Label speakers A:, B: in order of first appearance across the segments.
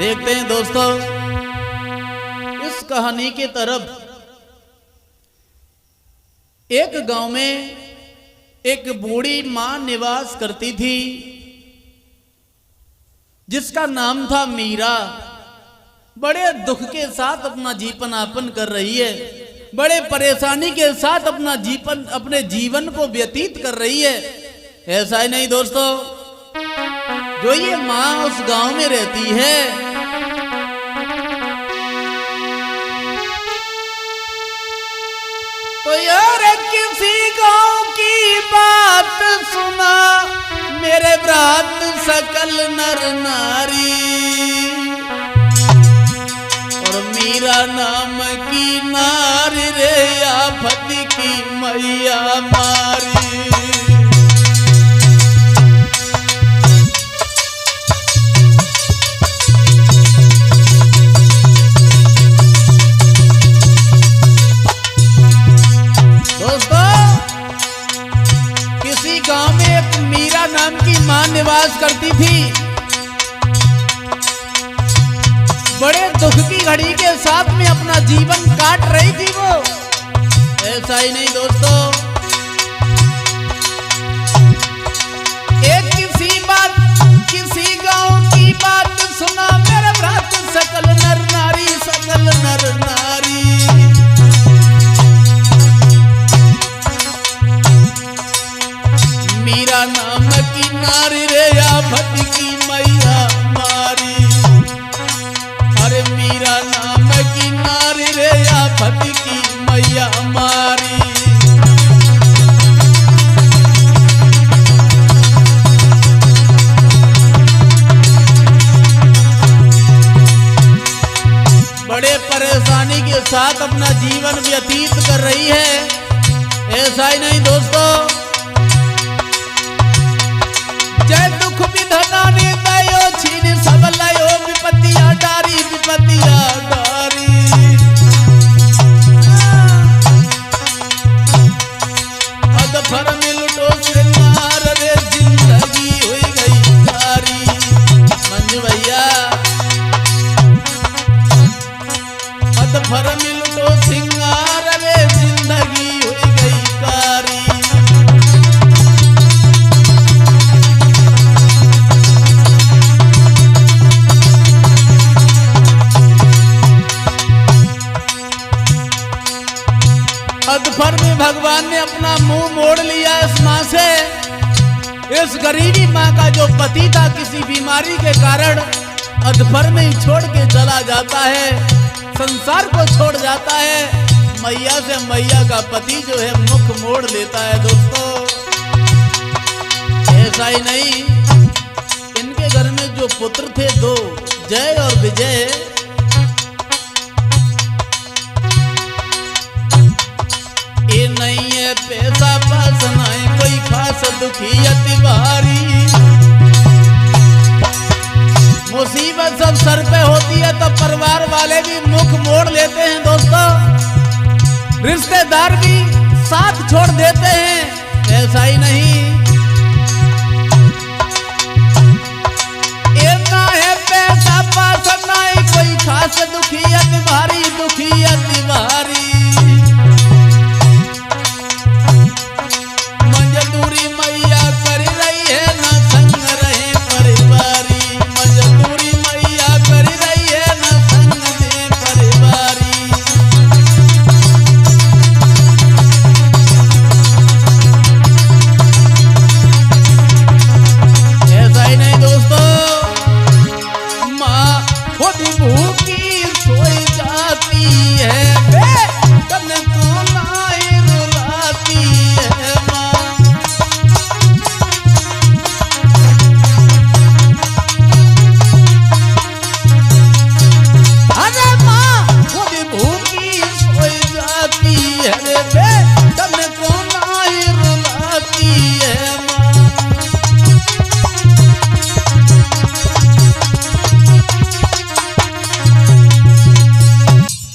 A: देखते हैं दोस्तों इस कहानी की तरफ। एक गांव में एक बूढ़ी मां निवास करती थी जिसका नाम था मीरा। बड़े दुख के साथ अपना जीवन यापन कर रही है, बड़े परेशानी के साथ अपने जीवन को व्यतीत कर रही है। ऐसा ही नहीं दोस्तों, जो ये मां उस गांव में रहती है, तो यार किसी गांव की बात सुना मेरे भ्रात सकल नर नारी, और मीरा नाम की नारी रे आफत की मैया मारी। गांव में एक मीरा नाम की मां निवास करती थी। बड़े दुख की घड़ी के साथ में अपना जीवन काट रही थी वो। ऐसा ही नहीं दोस्तों, एक किसी गांव की बात सुना मेरे भ्रात सकल नर नारी, सकल नर नारी। मीरा नाम की नारी रे आफत की मैया मारी, अरे मीरा नाम की नारी रे आफत की मैया मारी। बड़े परेशानी के साथ अपना जीवन व्यतीत कर रही है। ऐसा ही नहीं दोस्तों, जय दुख विधना ने दयो छीन सब लयो विपतिया डारी, विपतिया डारी। अदफर में लुटो श्रृंगार रे जिंदगी हुई गई कारी। मंजू भैया, अदफर में लुटो श्रृंगार रे जिंदगी हुई गई कारी। अधफर में भगवान ने अपना मुंह मोड़ लिया इस मां से। इस गरीबी मां का जो पति था किसी बीमारी के कारण अधफर में ही छोड़ के चला जाता है, संसार को छोड़ जाता है। मैया से मैया का पति जो है मुख मोड़ लेता है दोस्तों। ऐसा ही नहीं, इनके घर में जो पुत्र थे दो, जय और विजय, ये नहीं है पैसा पास नहीं कोई खास दुखी अति भारी। मुसीबत सब सर पे होती है तो परिवार वाले भी मुख मोड़ लेते हैं दोस्तों, रिश्तेदार भी साथ छोड़ देते हैं। ऐसा ही नहीं, ये ना है पैसा पास नहीं कोई खास दुखी अति भारी, दुखी अति भारी। मजदूरी मैया कर रही है ना संग रहे परिवारी, मजदूरी मैया कर रही है ना संग में परिवारी। ऐसा ही नहीं दोस्तों, माँ खुद भूखी सोई जाती है, तन को नाई रुलाती है माँ।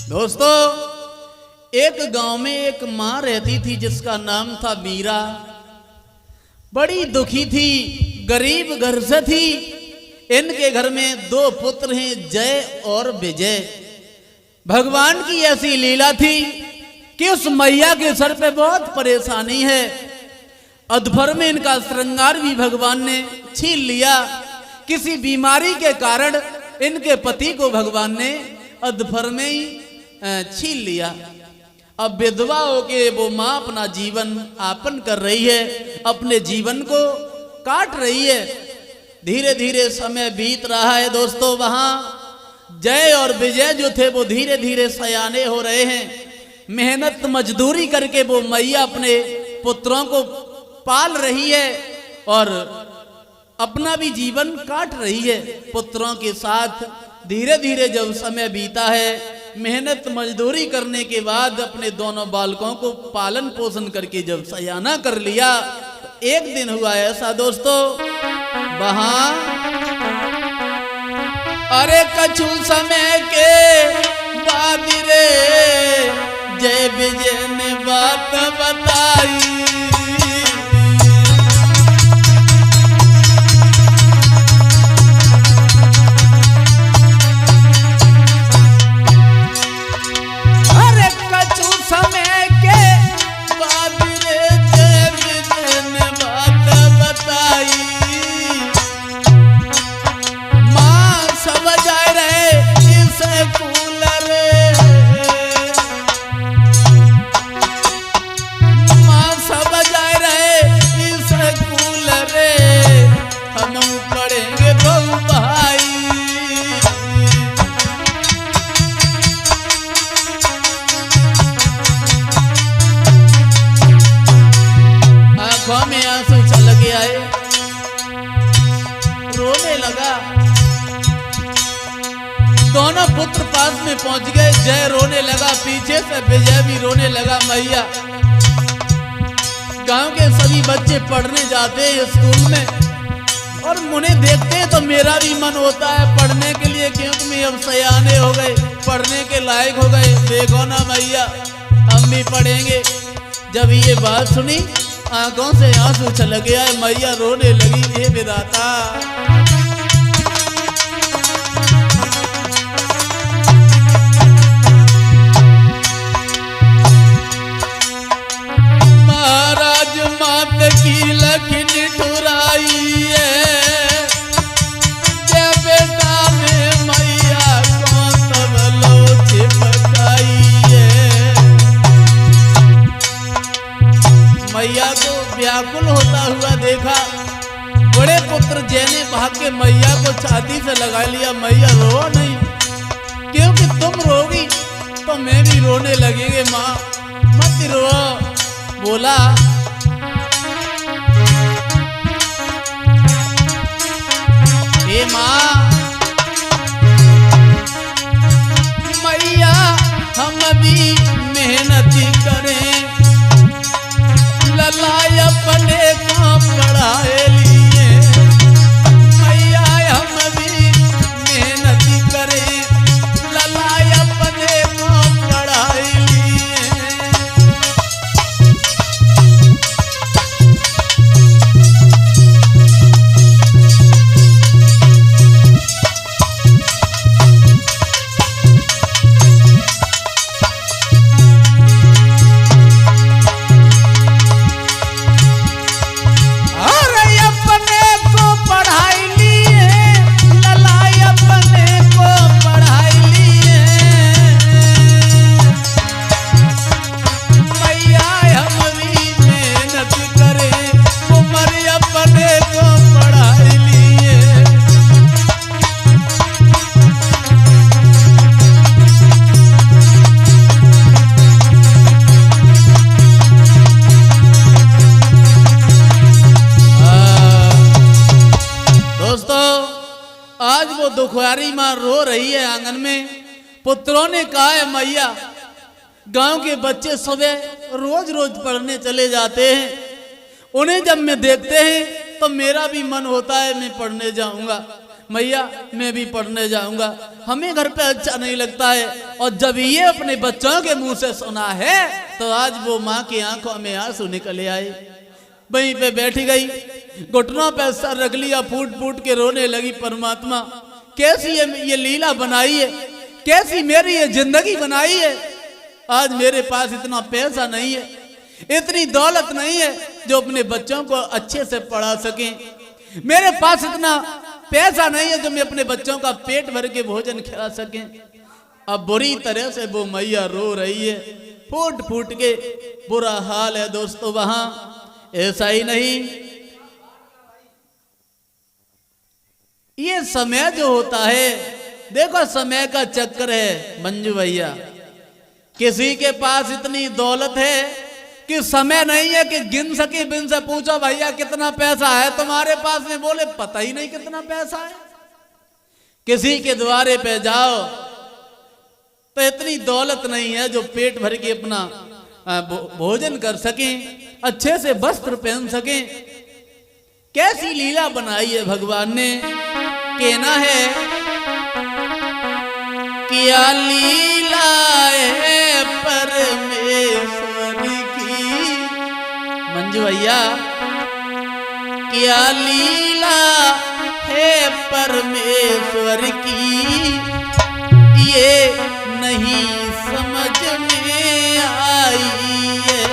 A: दोस्तों, एक गांव में एक मां रहती थी जिसका नाम था मीरा। बड़ी दुखी थी, गरीब घर से थी। इनके घर में 2 पुत्र हैं, जय और विजय। भगवान की ऐसी लीला थी कि उस मैया के सर पे बहुत परेशानी है। अधभर में इनका श्रृंगार भी भगवान ने छीन लिया। किसी बीमारी के कारण इनके पति को भगवान ने अधभर में ही छीन लिया। अब विधवा होके वो माँ अपना जीवन यापन कर रही है, अपने जीवन को काट रही है। धीरे धीरे समय बीत रहा है दोस्तों। वहां जय और विजय जो थे वो धीरे धीरे सयाने हो रहे हैं। मेहनत मजदूरी करके वो मैया अपने पुत्रों को पाल रही है और अपना भी जीवन काट रही है पुत्रों के साथ। धीरे धीरे जब समय बीता है, मेहनत मजदूरी करने के बाद अपने दोनों बालकों को पालन पोषण करके जब सयाना कर लिया, तो एक दिन हुआ ऐसा दोस्तों, वहां अरे कछु समय के बाद रे जय विजय ने बात बताई। समय के बाद रे जय विजय ने बात बताई। माँ समझ आ रहे इस कूलर, माँ समझ आ रहे इस कूलर, हम पढ़ेंगे बहु भाई। में आंसू चल के आए, रोने लगा। दोनों पुत्र पास में पहुंच गए। जय रोने लगा, पीछे से विजय भी रोने लगा। मैया, गांव के सभी बच्चे पढ़ने जाते हैं स्कूल में और मुझे देखते हैं तो मेरा भी मन होता है पढ़ने के लिए, क्योंकि मैं अब सयाने हो गए, पढ़ने के लायक हो गए। देखो ना मैया, हम भी पढ़ेंगे। जब ये बात सुनी, आंखों से आंसू छलक गया। मैया रोने लगी, हे विधाता, महाराज मात की लखनी ठुराई है। जय बेटा में मैया को तब लो चिपकाई है। मैया को व्याकुल होता हुआ देखा। बड़े पुत्र जय ने भाग के मैया को छाती से लगा लिया। मैया रो नहीं, क्योंकि तुम रोगी तो मैं भी रोने लगेंगे। माँ मत रो। बोला, हे माँ, मैया हम भी मेहनत करें, ललाई अपने को पढ़ाए लिए। मैया हम भी मेहनत करें, ललाई अपने को पढ़ाए लिए। दुखुआरी माँ रो रही है आंगन में। पुत्रों ने कहा है, मैया गांव के बच्चे सुबह रोज रोज पढ़ने चले जाते हैं, उन्हें जब मैं देखते हैं तो मेरा भी मन होता है मैं पढ़ने जाऊंगा। मैया मैं भी पढ़ने जाऊंगा, हमें घर पे अच्छा नहीं लगता है। और जब ये अपने बच्चों के मुंह से सुना है तो आज वो माँ की आंखों में आंसू निकले आए। वहीं पे बैठ गई, घुटनों पे सर रख लिया, फूट फूट के रोने लगी। परमात्मा कैसी ये लीला बनाई है, कैसी मेरी ये जिंदगी बनाई है। आज मेरे पास इतना पैसा नहीं है, इतनी दौलत नहीं है जो अपने बच्चों को अच्छे से पढ़ा सके। मेरे पास इतना पैसा नहीं है जो मैं अपने बच्चों का पेट भर के भोजन खिला सके। अब बुरी तरह से वो मैया रो रही है, फूट फूट के बुरा हाल है दोस्तों। वहां ऐसा ही नहीं, ये समय जो होता है, देखो समय का चक्कर है मंजू भैया। किसी के पास इतनी दौलत है कि समय नहीं है कि गिन सके। बिन से पूछो भैया कितना पैसा है तुम्हारे पास में, बोले पता ही नहीं कितना पैसा है। किसी के द्वारे पे जाओ तो इतनी दौलत नहीं है जो पेट भर के अपना भोजन कर सके, अच्छे से वस्त्र पहन सके। कैसी लीला बनाई है भगवान ने, कहना है क्या लीला है परमेश्वर की। मंजू भैया क्या लीला है परमेश्वर की, ये नहीं समझ में आई है।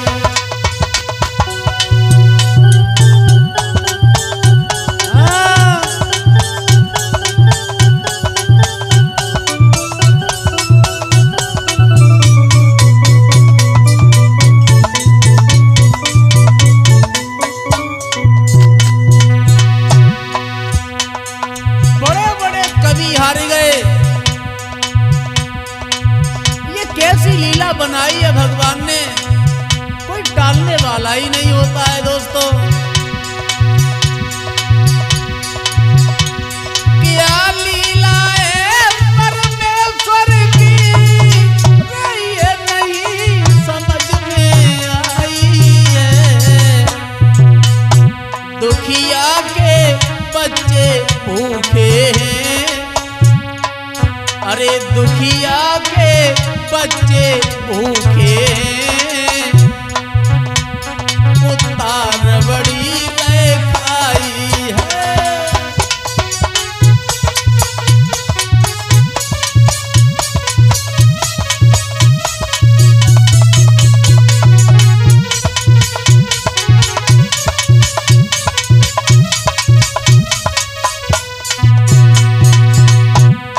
A: बनाई है भगवान ने, कोई टालने वाला ही नहीं होता है दोस्तों। क्या लीला है परमेश्वर की, ये नहीं समझ में आई है। दुखिया के बच्चे भूखे हैं, अरे दुखिया के बच्चे भूखे, उतार बड़ी गए खाई है।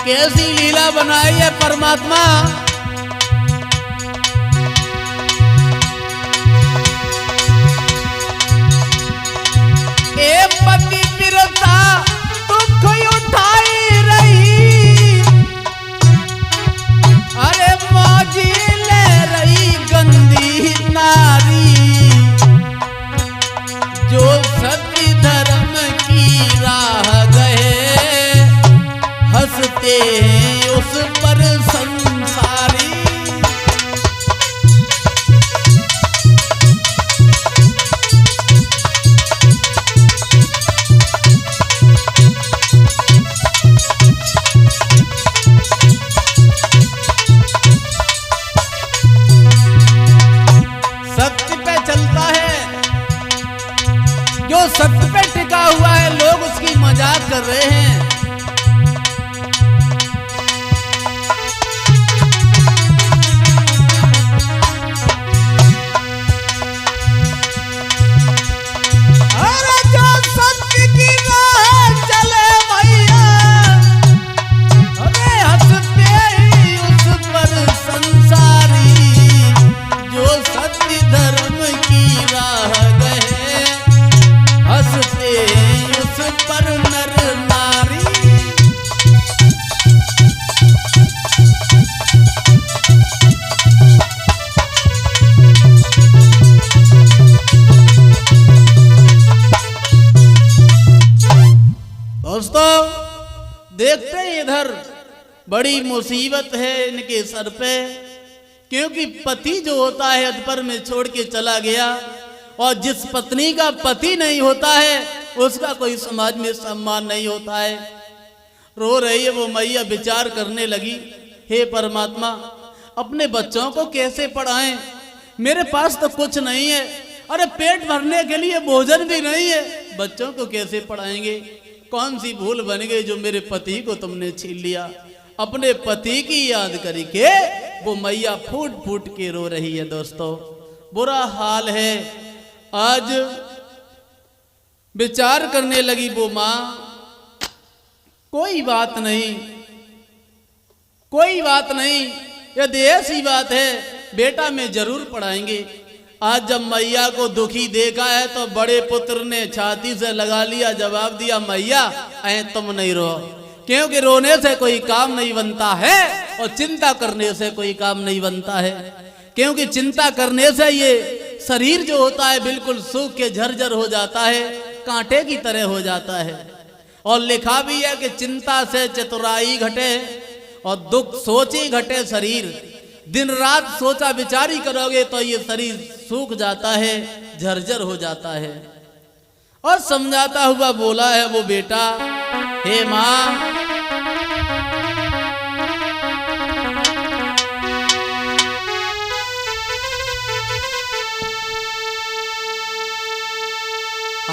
A: कैसी लीला बनाई है परमात्मा। पति बिरता दुख उठाई रही, अरे मौजी ले रही गंदी नारी, जो सत्य धर्म की राह गए, हंसते हैं उस पर संसारी। सत्य पे टिका हुआ है, लोग उसकी मजाक कर रहे हैं। अरे जो सत्य की राह चले भैया, अरे हंसते ही उस पर संसारी, जो सत्य धर्म की राह गए, हंसते उस पर नर नारी। दोस्तों देखते हैं इधर बड़ी मुसीबत है इनके सर पे, क्योंकि पति जो होता है अधपर में छोड़ के चला गया, और जिस पत्नी का पति नहीं होता है उसका कोई समाज में सम्मान नहीं होता है। रो रही है वो मैया, विचार करने लगी, हे परमात्मा अपने बच्चों को कैसे पढ़ाएं, मेरे पास तो कुछ नहीं है। अरे पेट भरने के लिए भोजन भी नहीं है, बच्चों को कैसे पढ़ाएंगे? कौन सी भूल बन गई जो मेरे पति को तुमने छीन लिया? अपने पति की याद करके वो मैया फूट फूट के रो रही है। दोस्तों बुरा हाल है। आज विचार करने लगी वो मां, कोई बात नहीं, कोई बात नहीं, यदि ऐसी बात है बेटा में जरूर पढ़ाएंगे। आज जब मैया को दुखी देखा है तो बड़े पुत्र ने छाती से लगा लिया, जवाब दिया मैया ऐ तुम नहीं रो, क्योंकि रोने से कोई काम नहीं बनता है और चिंता करने से कोई काम नहीं बनता है। क्योंकि चिंता करने से ये शरीर जो होता है बिल्कुल सूख के झरझर हो जाता है, कांटे की तरह हो जाता है। और लिखा भी है कि चिंता से चतुराई घटे और दुख सोची घटे शरीर। दिन रात सोचा विचारी करोगे तो ये शरीर सूख जाता है, झरझर हो जाता है। और समझाता हुआ बोला है वो बेटा, हे मां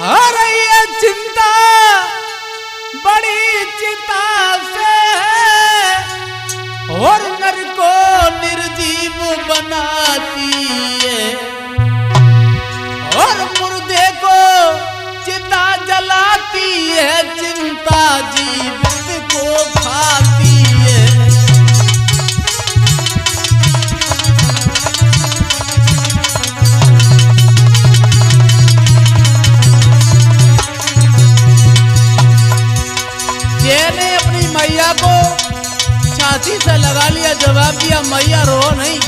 A: अरे ये चिंता बड़ी चिता से है और नर को निर्जीव बनाती है और मुर्दे को चिता जलाती है, चिंता जीवित को खाती है। ने अपनी मैया को छाती से लगा लिया, जवाब दिया मैया रो नहीं।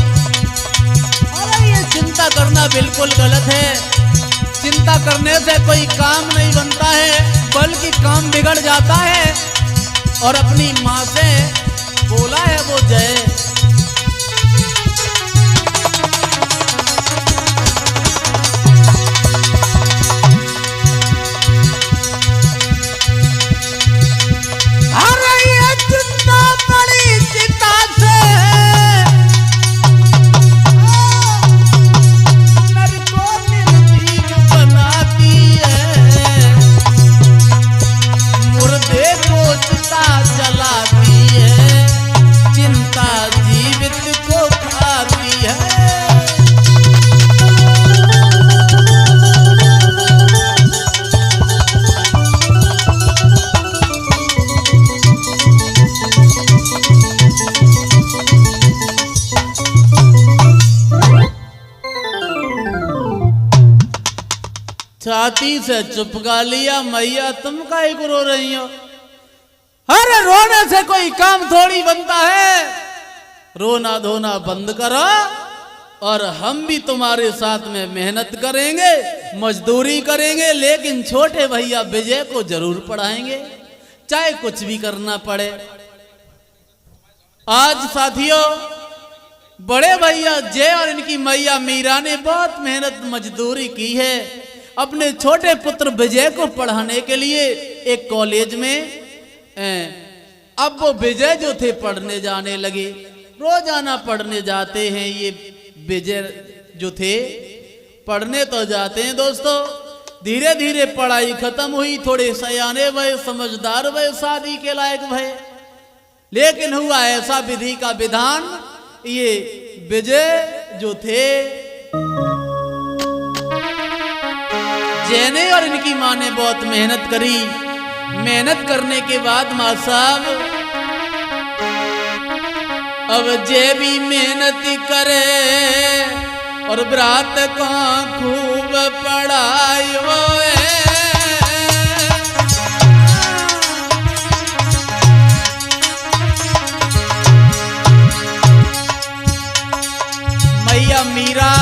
A: अरे ये चिंता करना बिल्कुल गलत है। चिंता करने से कोई काम नहीं बनता है, बल्कि काम बिगड़ जाता है। और अपनी माँ से बोला है वो जय, छाती से चुपका लिया। मैया तुम काहे को रो रही हो? अरे रोने से कोई काम थोड़ी बनता है, रोना धोना बंद करो और हम भी तुम्हारे साथ में मेहनत करेंगे, मजदूरी करेंगे, लेकिन छोटे भैया विजय को जरूर पढ़ाएंगे, चाहे कुछ भी करना पड़े। आज साथियों बड़े भैया जय और इनकी मैया मीरा ने बहुत मेहनत मजदूरी की है अपने छोटे पुत्र विजय को पढ़ाने के लिए एक कॉलेज में। अब वो विजय जो थे पढ़ने जाने लगे, रोजाना पढ़ने जाते हैं। ये विजय जो थे पढ़ने तो जाते हैं दोस्तों। धीरे धीरे पढ़ाई खत्म हुई, थोड़े सयाने भय, समझदार भय, शादी के लायक भय। लेकिन हुआ ऐसा विधि का विधान, ये विजय जो थे जैने और इनकी माँ ने बहुत मेहनत करी। मेहनत करने के बाद माँ साहब अब जय भी मेहनत करे और ब्रात को खूब पढ़ायो मैया मीरा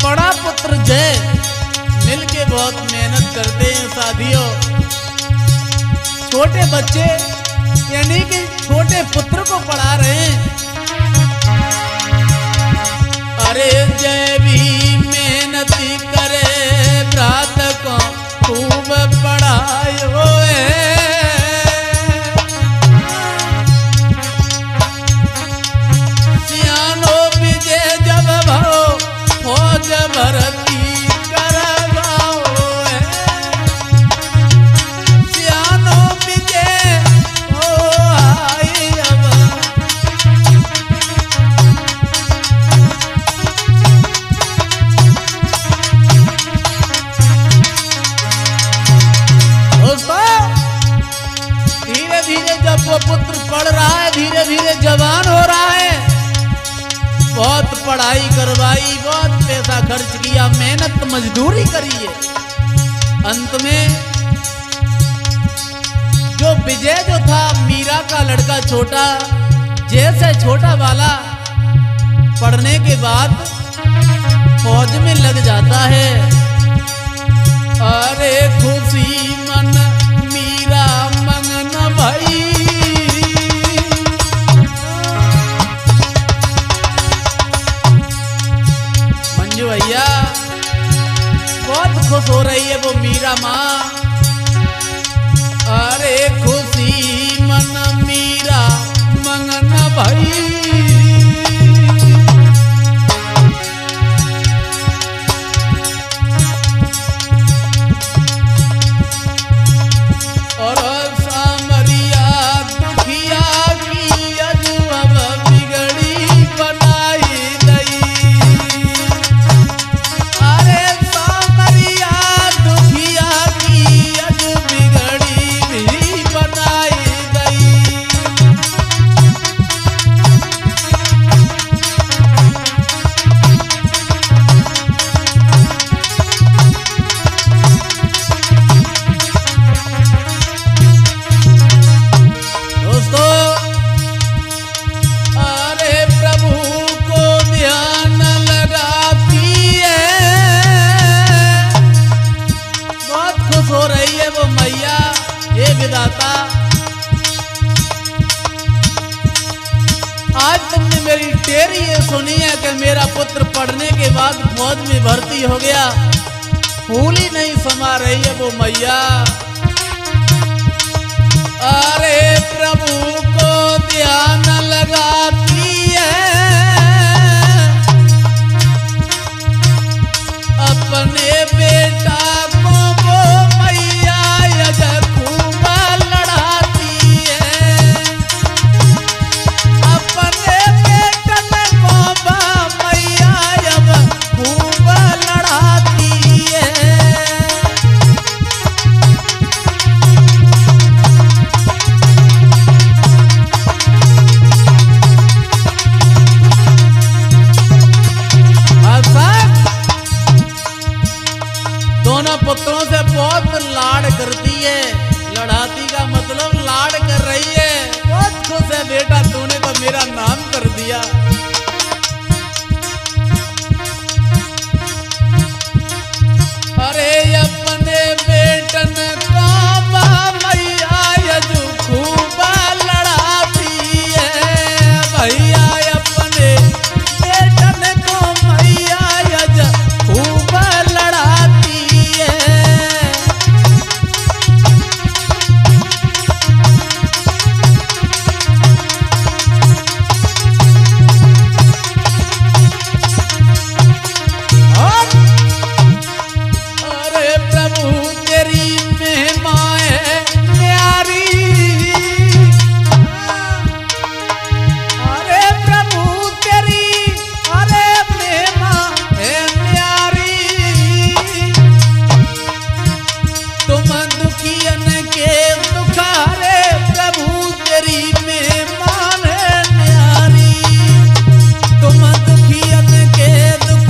A: बड़ा पुत्र जय मिलके बहुत मेहनत करते हैं। साथियों छोटे बच्चे यानी कि छोटे पुत्र को पढ़ा रहे हैं। अरे जय भी मेहनत करे ब्रात को खूब पढ़ायो सियानो विजय जब भरो फौज भरती पढ़ रहा है, धीरे धीरे जवान हो रहा है। बहुत पढ़ाई करवाई, बहुत पैसा खर्च किया, मेहनत मजदूरी करी है। अंत में जो विजय जो था, मीरा का लड़का छोटा, जैसे छोटा वाला पढ़ने के बाद फौज में लग जाता है। अरे खुशी मन मीरा मंगन भाई, मंजू भैया बहुत खुश हो रही है वो मीरा माँ। अरे खुशी मन मीरा मंगन भाई, आज तुमने मेरी टेरी ये सुनी है कि मेरा पुत्र पढ़ने के बाद फौज में भर्ती हो गया। फूल ही नहीं समा रही है वो मैया। अरे प्रभु को ध्यान लगाती है, अपने बेटा को वो मैया खूब लड़ाती है, अपने बेटन को वो मैया खूब लड़ाती है। दोनों पुत्रों से बहुत लाड करती है। लड़ाती का मतलब लाड कर रही है। बहुत खुश है, बेटा तूने तो मेरा नाम कर दिया। अरे अपने बेटन का मैया यजू खूब लड़ाती है, भैया अपने बेटन को मैया यज खूब लड़ाती है। अरे प्रभु तेरी महिमा है न्यारी, अरे प्रभु तेरी अरे महिमा है न्यारी, तुम दुखियन के दुखारे प्रभु तेरी महिमा है न्यारी, तुम दुखियन के दुख।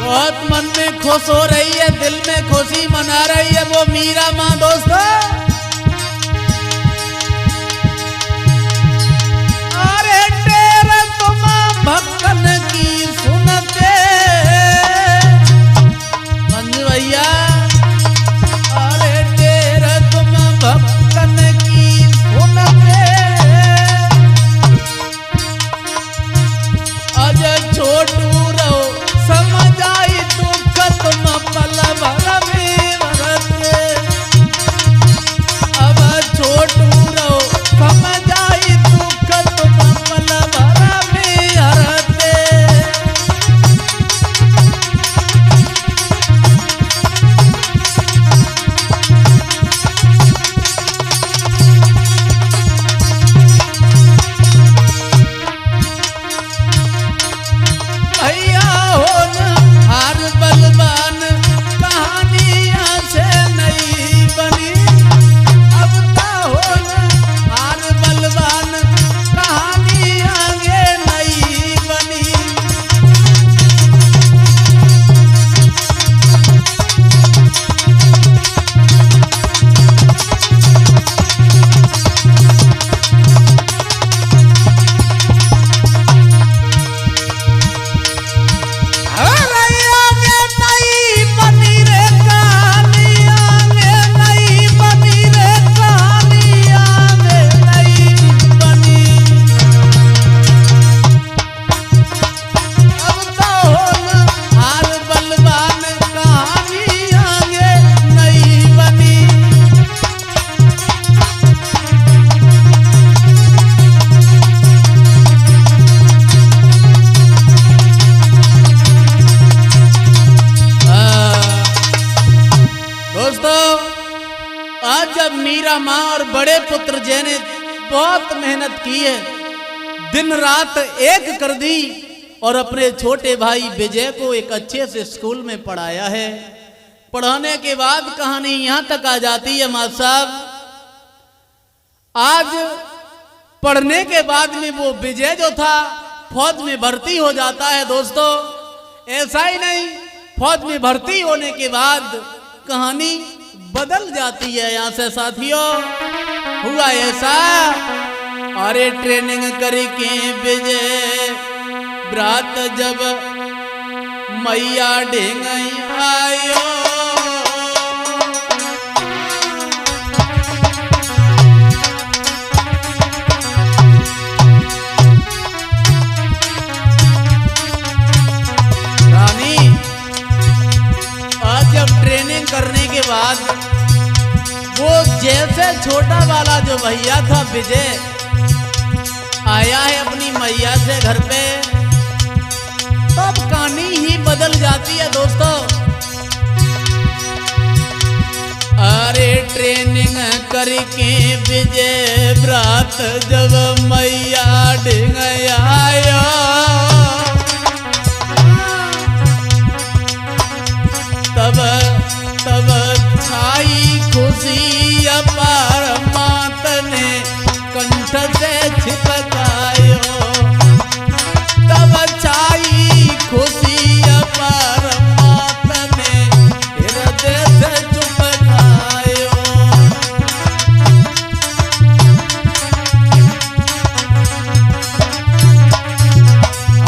A: बहुत मन में खुश हो रही है, दिल में खुशी मना रही है वो मीरा माँ। दोस्तों अरे तेरे तुम भक्तन की सुनते मंजू भैया, अरे तेरे तुम भक्तन की सुनते, अज छोटू रहो समझ आई दुख तुम पल भर में भरते, अब छोटू रहो समझ आई दुख तुम पल भर में हरते। भैया हो न हार बलवान कहानियां से नहीं बनी। अब ता हो न हार बलवान कहानियां ये नहीं बनी। जब मीरा माँ और बड़े पुत्र जय ने बहुत मेहनत की है, दिन रात एक कर दी और अपने छोटे भाई विजय को एक अच्छे से स्कूल में पढ़ाया है। पढ़ाने के बाद कहानी यहां तक आ जाती है मां साहब, आज पढ़ने के बाद में वो विजय जो था फौज में भर्ती हो जाता है। दोस्तों ऐसा ही नहीं, फौज में भर्ती होने के बाद कहानी बदल जाती है। यहां से साथियों हुआ ऐसा, अरे ट्रेनिंग करके विजय ब्रात जब मैया ढेंग आयो, रानी आज जब ट्रेनिंग करने के बाद वो जैसे छोटा वाला जो भैया था विजय आया है अपनी मैया से घर पे, तब कहानी ही बदल जाती है। दोस्तों अरे ट्रेनिंग करके विजय ब्रात जब मैया ढेंग आया, तब छाई खुशी अपार मात ने कंठ से छिपकायो, तब छाई खुशी अपार मात ने हृदय से चुपकायो।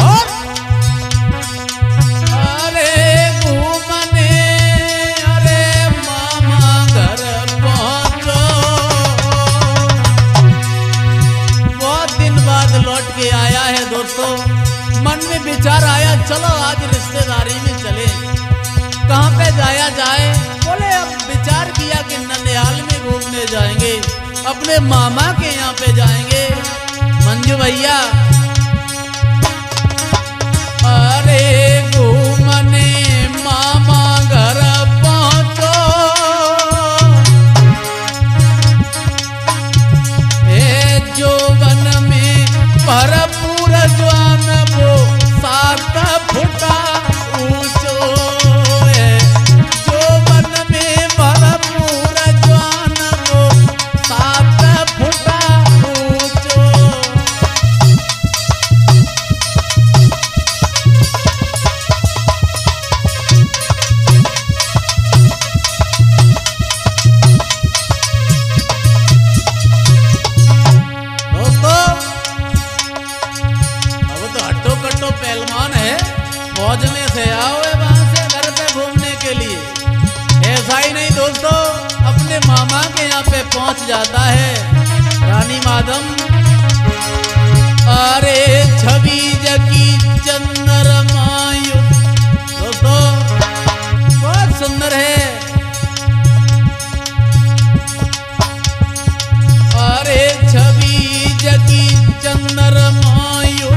A: और अरे घूमने लौट के आया है। दोस्तों मन में विचार आया, चलो आज रिश्तेदारी में चले, कहां पे जाया जाए। बोले अब विचार किया कि ननिहाल में घूमने जाएंगे, अपने मामा के यहाँ पे जाएंगे। मंजू भैया अरे घूमने मामा घर पहुंचो, जोवन में भरपूर ज्वान वो 7 फुटा ऊंचो है, जोवन में भरपूर ज्वान वो 7 फुटा ऊंचो। पहलवान है, फौज में से आओ वहां से घर पे घूमने के लिए। ऐसा ही नहीं दोस्तों, अपने मामा के यहाँ पे पहुंच जाता है रानी माधम। अरे छवि जकी चंद्रमायु, दोस्तों बहुत सुंदर है। अरे छवि जकी चंद्रमायु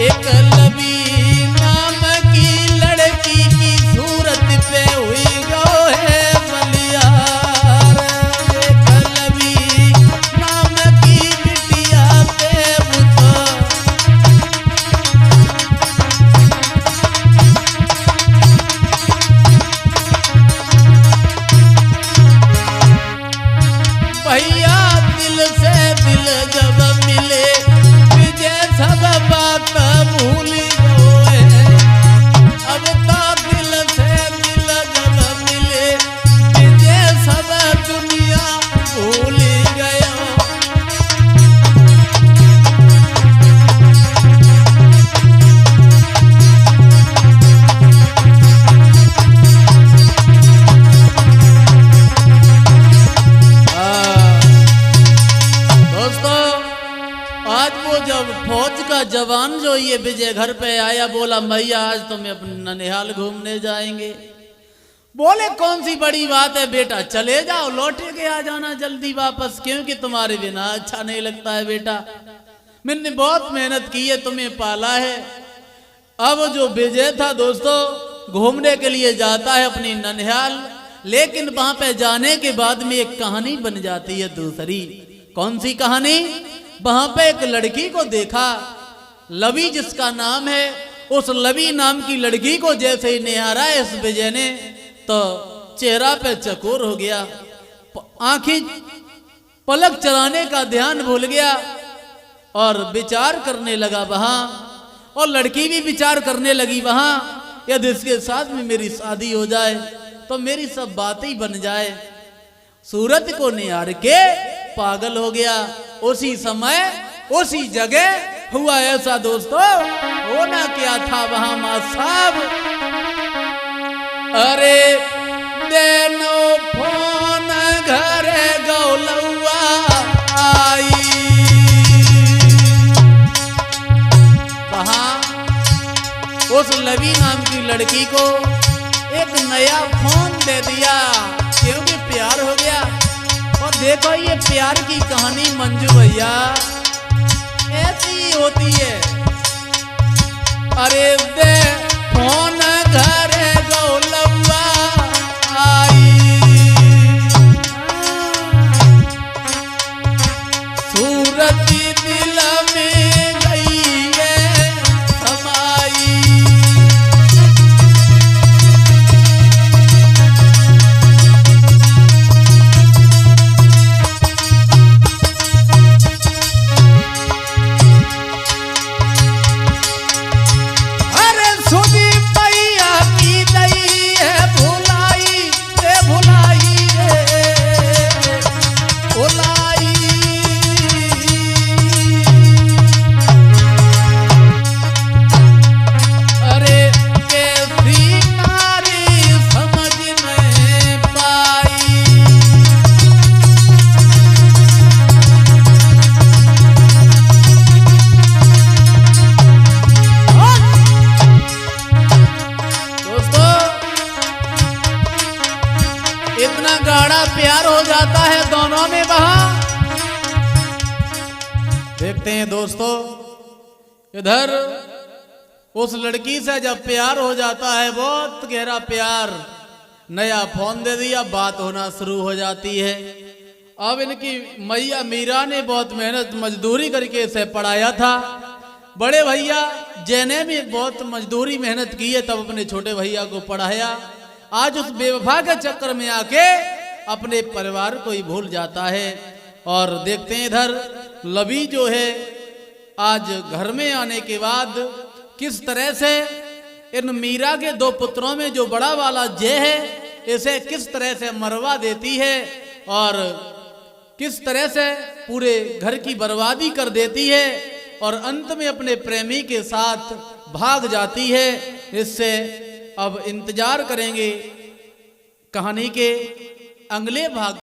A: एक लबी नाम की लड़की की सूरत पे हुई गो है बलियार। एक लबी नाम आज वो जब फौज का जवान जो ये विजय घर पे आया, बोला मैया आज तो मैं अपने ननिहाल घूमने जाएंगे। बोले कौन सी बड़ी बात है बेटा, चले जाओ, लौटे के आ जाना जल्दी वापस, क्योंकि तुम्हारे बिना अच्छा नहीं लगता है बेटा। मैंने बहुत मेहनत की है, तुम्हें पाला है। अब जो विजय था दोस्तों घूमने के लिए जाता है अपनी ननिहाल, लेकिन वहां पे जाने के बाद में एक कहानी बन जाती है दूसरी। कौन सी कहानी? वहां पे एक लड़की को देखा, लवी जिसका नाम है। उस लवी नाम की लड़की को जैसे ही निहारा इस विजय ने, तो चेहरा पे चकोर हो गया, आंखें पलक चलाने का ध्यान भूल गया और विचार करने लगा वहां। और लड़की भी विचार करने लगी वहां, यदि इसके साथ में मेरी शादी हो जाए तो मेरी सब बातें बन जाए। सूरत को निहार के पागल हो गया। उसी समय उसी जगह हुआ ऐसा दोस्तों, होना क्या था वहां मां साहब। अरे देनो फोन घरे गौलौआ आई, वहां उस लवी नाम की लड़की को एक नया फोन दे दिया, क्योंकि प्यार हो गया। और देखो ये प्यार की कहानी मंजू भैया ऐसी होती है। अरे दे फोन घरे गौलौआ आई, सूरती दिल में गई है समाई। इतना गाढ़ा प्यार हो जाता है दोनों में वहां। देखते हैं दोस्तों, इधर उस लड़की से जब प्यार हो जाता है, बहुत गहरा प्यार, नया फोन दे दिया, बात होना शुरू हो जाती है। अब इनकी मैया मीरा ने बहुत मेहनत मजदूरी करके इसे पढ़ाया था। बड़े भैया जैने भी बहुत मजदूरी मेहनत की है, तब अपने छोटे भैया को पढ़ाया। आज उस बेवफा के चक्कर में आके अपने परिवार को ही भूल जाता है। और देखते हैं इधर लवी जो है आज घर में आने के बाद किस तरह से इन मीरा के दो पुत्रों में जो बड़ा वाला जय है, इसे किस तरह से मरवा देती है और किस तरह से पूरे घर की बर्बादी कर देती है और अंत में अपने प्रेमी के साथ भाग जाती है। इससे अब इंतजार करेंगे कहानी के अगले भाग।